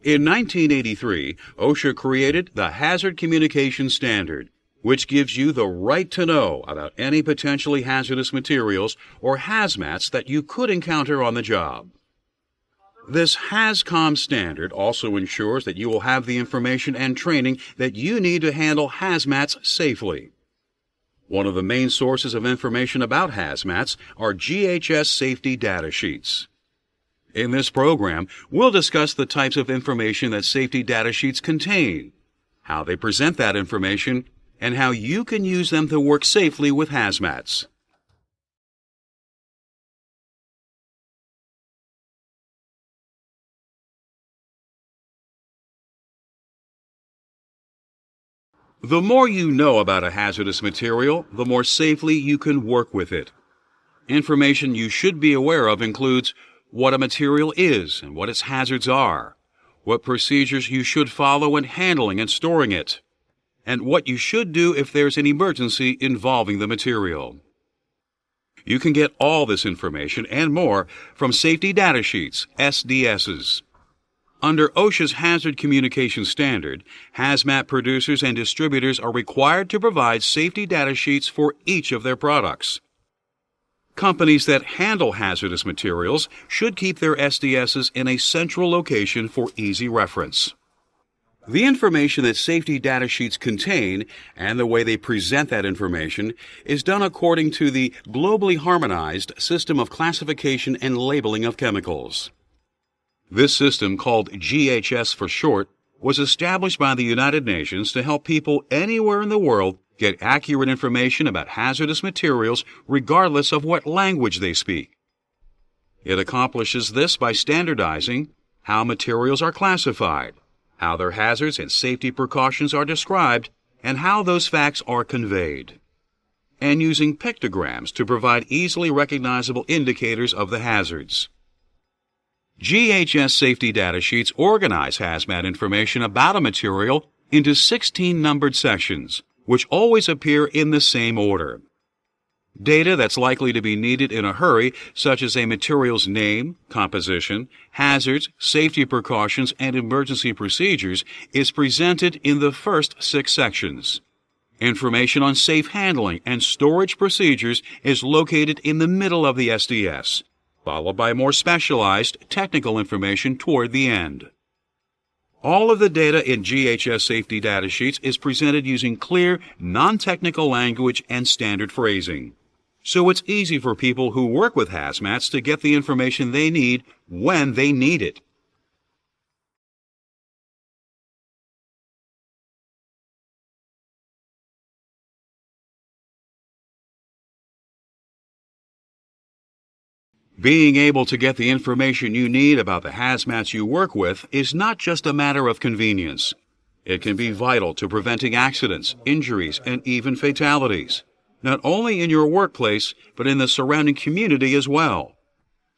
In 1983, OSHA created the Hazard Communication Standard, which gives you the right to know about any potentially hazardous materials or hazmats that you could encounter on the job. This HAZCOM standard also ensures that you will have the information and training that you need to handle hazmats safely. One of the main sources of information about hazmats are GHS Safety Data Sheets. In this program, we'll discuss the types of information that safety data sheets contain, how they present that information, and how you can use them to work safely with hazmats. The more you know about a hazardous material, the more safely you can work with it. Information you should be aware of includes what a material is and what its hazards are, what procedures you should follow when handling and storing it, and what you should do if there's an emergency involving the material. You can get all this information and more from Safety Data Sheets, SDSs. Under OSHA's Hazard Communication Standard, hazmat producers and distributors are required to provide safety data sheets for each of their products. Companies that handle hazardous materials should keep their SDSs in a central location for easy reference. The information that safety data sheets contain and the way they present that information is done according to the Globally Harmonized System of Classification and Labeling of Chemicals. This system, called GHS for short, was established by the United Nations to help people anywhere in the world get accurate information about hazardous materials regardless of what language they speak. It accomplishes this by standardizing how materials are classified, how their hazards and safety precautions are described, and how those facts are conveyed, and using pictograms to provide easily recognizable indicators of the hazards. GHS Safety Data Sheets organize hazmat information about a material into 16 numbered sections, which always appear in the same order. Data that's likely to be needed in a hurry, such as a material's name, composition, hazards, safety precautions, and emergency procedures, is presented in the first 6 sections. Information on safe handling and storage procedures is located in the middle of the SDS, followed by more specialized technical information toward the end. All of the data in GHS Safety Data Sheets is presented using clear, non-technical language and standard phrasing, so it's easy for people who work with hazmats to get the information they need when they need it. Being able to get the information you need about the hazmats you work with is not just a matter of convenience. It can be vital to preventing accidents, injuries, and even fatalities, not only in your workplace, but in the surrounding community as well.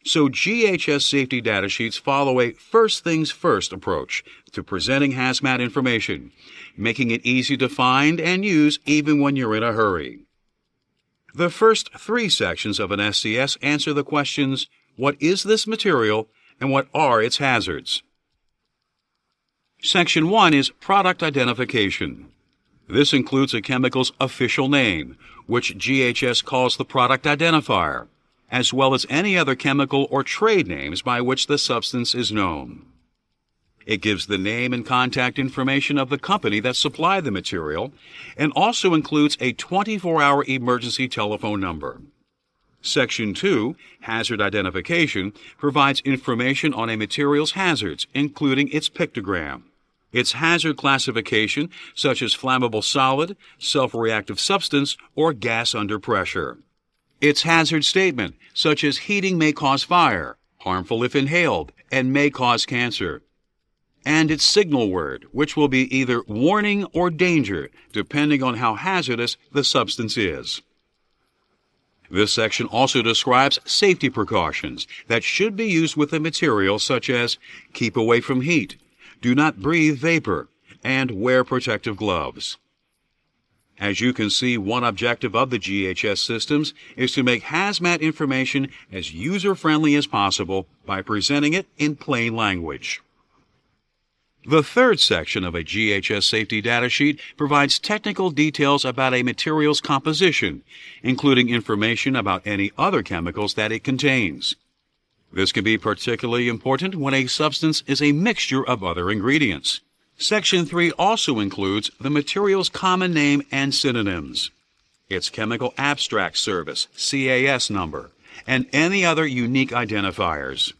So GHS Safety Data Sheets follow a first things first approach to presenting hazmat information, making it easy to find and use even when you're in a hurry. The first 3 sections of an SDS answer the questions, what is this material and what are its hazards? Section 1 is product identification. This includes a chemical's official name, which GHS calls the product identifier, as well as any other chemical or trade names by which the substance is known. It gives the name and contact information of the company that supplied the material and also includes a 24-hour emergency telephone number. Section 2, Hazard Identification, provides information on a material's hazards, including its pictogram, its hazard classification, such as flammable solid, self-reactive substance, or gas under pressure, its hazard statement, such as heating may cause fire, harmful if inhaled, and may cause cancer, and its signal word, which will be either warning or danger, depending on how hazardous the substance is. This section also describes safety precautions that should be used with the material, such as keep away from heat, do not breathe vapor, and wear protective gloves. As you can see, one objective of the GHS systems is to make hazmat information as user-friendly as possible by presenting it in plain language. The third section of a GHS Safety Data Sheet provides technical details about a material's composition, including information about any other chemicals that it contains. This can be particularly important when a substance is a mixture of other ingredients. Section 3 also includes the material's common name and synonyms, its Chemical Abstract Service (CAS) number, and any other unique identifiers.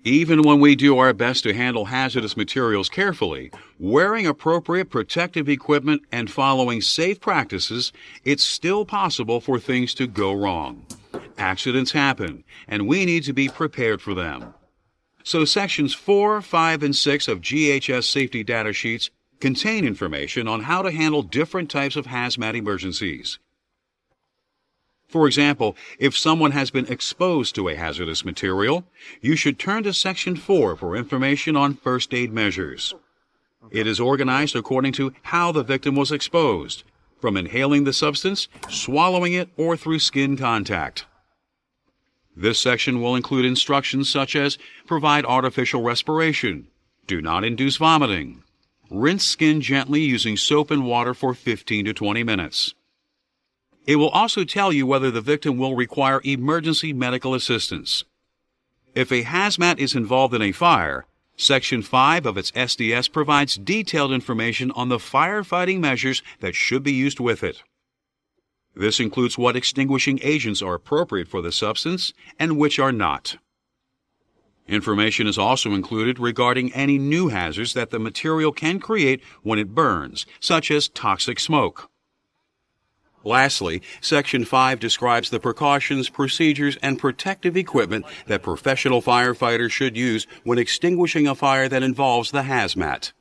Even when we do our best to handle hazardous materials carefully, wearing appropriate protective equipment and following safe practices, it's still possible for things to go wrong. Accidents happen, and we need to be prepared for them. So Sections 4, 5, and 6 of GHS Safety Data Sheets contain information on how to handle different types of hazmat emergencies. For example, if someone has been exposed to a hazardous material, you should turn to Section 4 for information on first aid measures. It is organized according to how the victim was exposed, from inhaling the substance, swallowing it, or through skin contact. This section will include instructions such as provide artificial respiration, do not induce vomiting, rinse skin gently using soap and water for 15 to 20 minutes. It will also tell you whether the victim will require emergency medical assistance. If a hazmat is involved in a fire, Section 5 of its SDS provides detailed information on the firefighting measures that should be used with it. This includes what extinguishing agents are appropriate for the substance and which are not. Information is also included regarding any new hazards that the material can create when it burns, such as toxic smoke. Lastly, Section 5 describes the precautions, procedures, and protective equipment that professional firefighters should use when extinguishing a fire that involves the hazmat.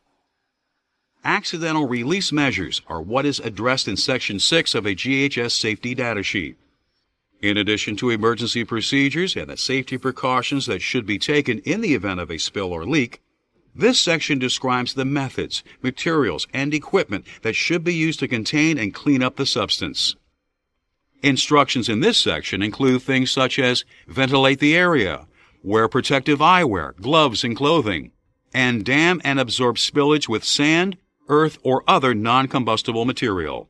Accidental release measures are what is addressed in Section 6 of a GHS Safety Data Sheet. In addition to emergency procedures and the safety precautions that should be taken in the event of a spill or leak, this section describes the methods, materials, and equipment that should be used to contain and clean up the substance. Instructions in this section include things such as ventilate the area, wear protective eyewear, gloves, and clothing, and dam and absorb spillage with sand, earth, or other non-combustible material.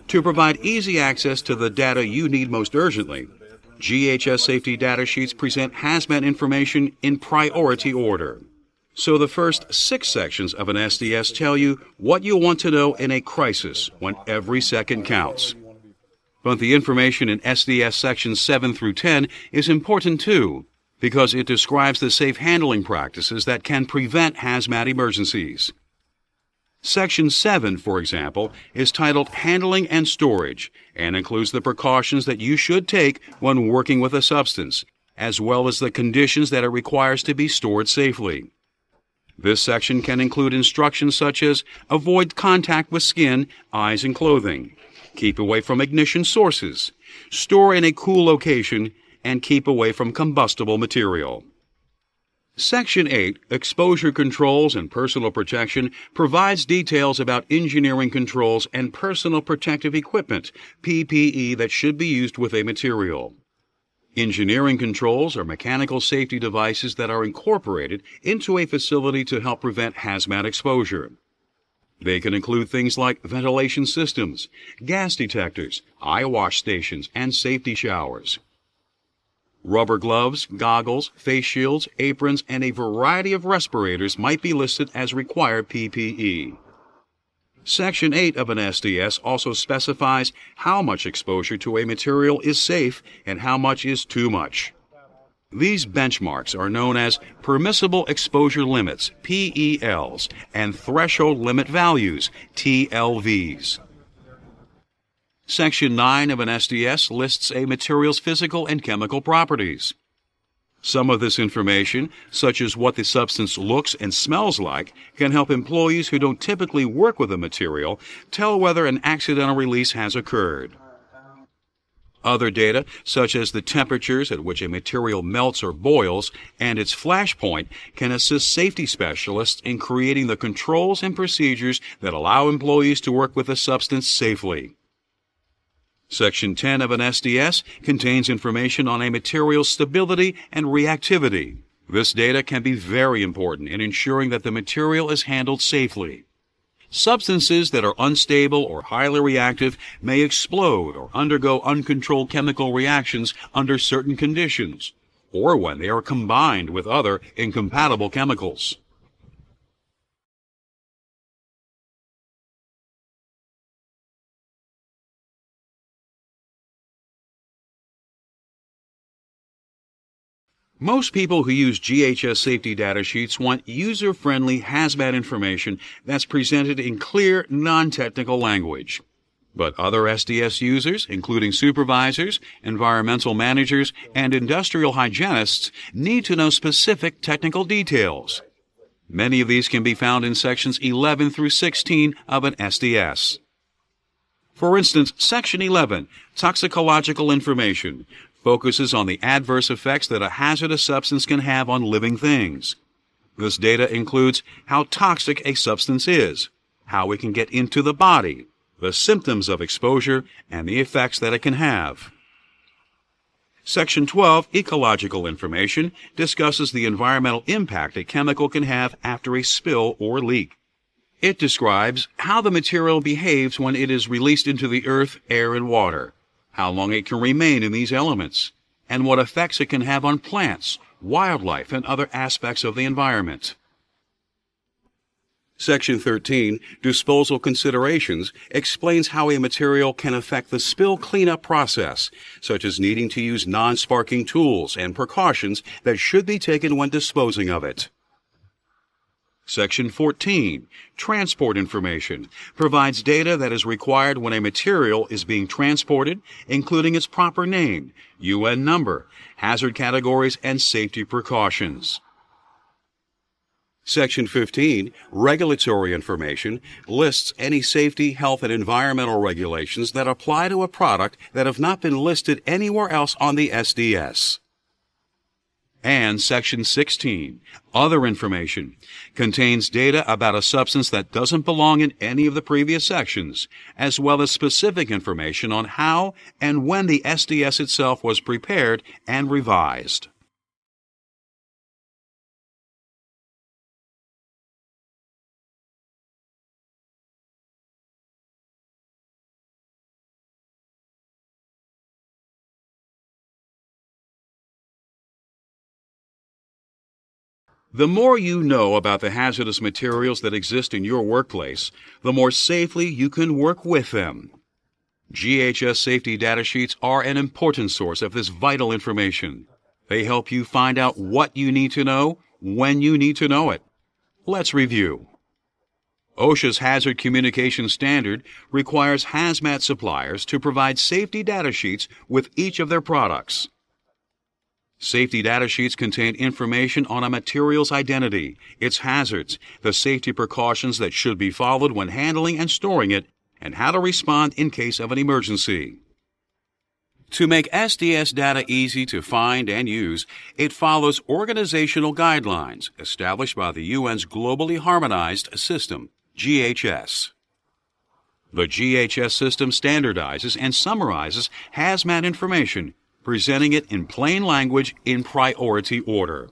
To provide easy access to the data you need most urgently, GHS Safety Data Sheets present hazmat information in priority order. So the first 6 sections of an SDS tell you what you'll want to know in a crisis when every second counts. But the information in SDS sections 7 through 10 is important too, because it describes the safe handling practices that can prevent hazmat emergencies. Section 7, for example, is titled Handling and Storage and includes the precautions that you should take when working with a substance, as well as the conditions that it requires to be stored safely. This section can include instructions such as avoid contact with skin, eyes, and clothing, keep away from ignition sources, store in a cool location, and keep away from combustible material. Section 8, Exposure Controls and Personal Protection, provides details about engineering controls and personal protective equipment, PPE, that should be used with a material. Engineering controls are mechanical safety devices that are incorporated into a facility to help prevent hazmat exposure. They can include things like ventilation systems, gas detectors, eye wash stations, and safety showers. Rubber gloves, goggles, face shields, aprons, and a variety of respirators might be listed as required PPE. Section 8 of an SDS also specifies how much exposure to a material is safe and how much is too much. These benchmarks are known as permissible exposure limits, PELs, and threshold limit values, TLVs. Section 9 of an SDS lists a material's physical and chemical properties. Some of this information, such as what the substance looks and smells like, can help employees who don't typically work with a material tell whether an accidental release has occurred. Other data, such as the temperatures at which a material melts or boils and its flash point, can assist safety specialists in creating the controls and procedures that allow employees to work with a substance safely. Section 10 of an SDS contains information on a material's stability and reactivity. This data can be very important in ensuring that the material is handled safely. Substances that are unstable or highly reactive may explode or undergo uncontrolled chemical reactions under certain conditions, or when they are combined with other incompatible chemicals. Most people who use GHS Safety Data Sheets want user-friendly hazmat information that's presented in clear, non-technical language. But other SDS users, including supervisors, environmental managers, and industrial hygienists, need to know specific technical details. Many of these can be found in sections 11 through 16 of an SDS. For instance, Section 11, Toxicological Information, focuses on the adverse effects that a hazardous substance can have on living things. This data includes how toxic a substance is, how it can get into the body, the symptoms of exposure, and the effects that it can have. Section 12, Ecological Information, discusses the environmental impact a chemical can have after a spill or leak. It describes how the material behaves when it is released into the earth, air, and water, how long it can remain in these elements, and what effects it can have on plants, wildlife, and other aspects of the environment. Section 13, Disposal Considerations, explains how a material can affect the spill cleanup process, such as needing to use non-sparking tools and precautions that should be taken when disposing of it. Section 14, Transport Information, provides data that is required when a material is being transported, including its proper name, UN number, hazard categories, and safety precautions. Section 15, Regulatory Information, lists any safety, health, and environmental regulations that apply to a product that have not been listed anywhere else on the SDS. And Section 16, Other Information, contains data about a substance that doesn't belong in any of the previous sections, as well as specific information on how and when the SDS itself was prepared and revised. The more you know about the hazardous materials that exist in your workplace, the more safely you can work with them. GHS Safety Data Sheets are an important source of this vital information. They help you find out what you need to know, when you need to know it. Let's review. OSHA's Hazard Communication Standard requires hazmat suppliers to provide safety data sheets with each of their products. Safety data sheets contain information on a material's identity, its hazards, the safety precautions that should be followed when handling and storing it, and how to respond in case of an emergency. To make SDS data easy to find and use, it follows organizational guidelines established by the UN's Globally Harmonized System, GHS. The GHS system standardizes and summarizes hazmat information, presenting it in plain language in priority order.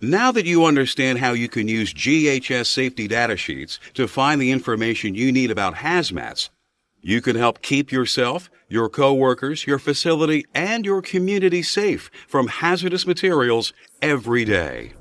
Now that you understand how you can use GHS Safety Data Sheets to find the information you need about hazmats, you can help keep yourself, your coworkers, your facility, and your community safe from hazardous materials every day.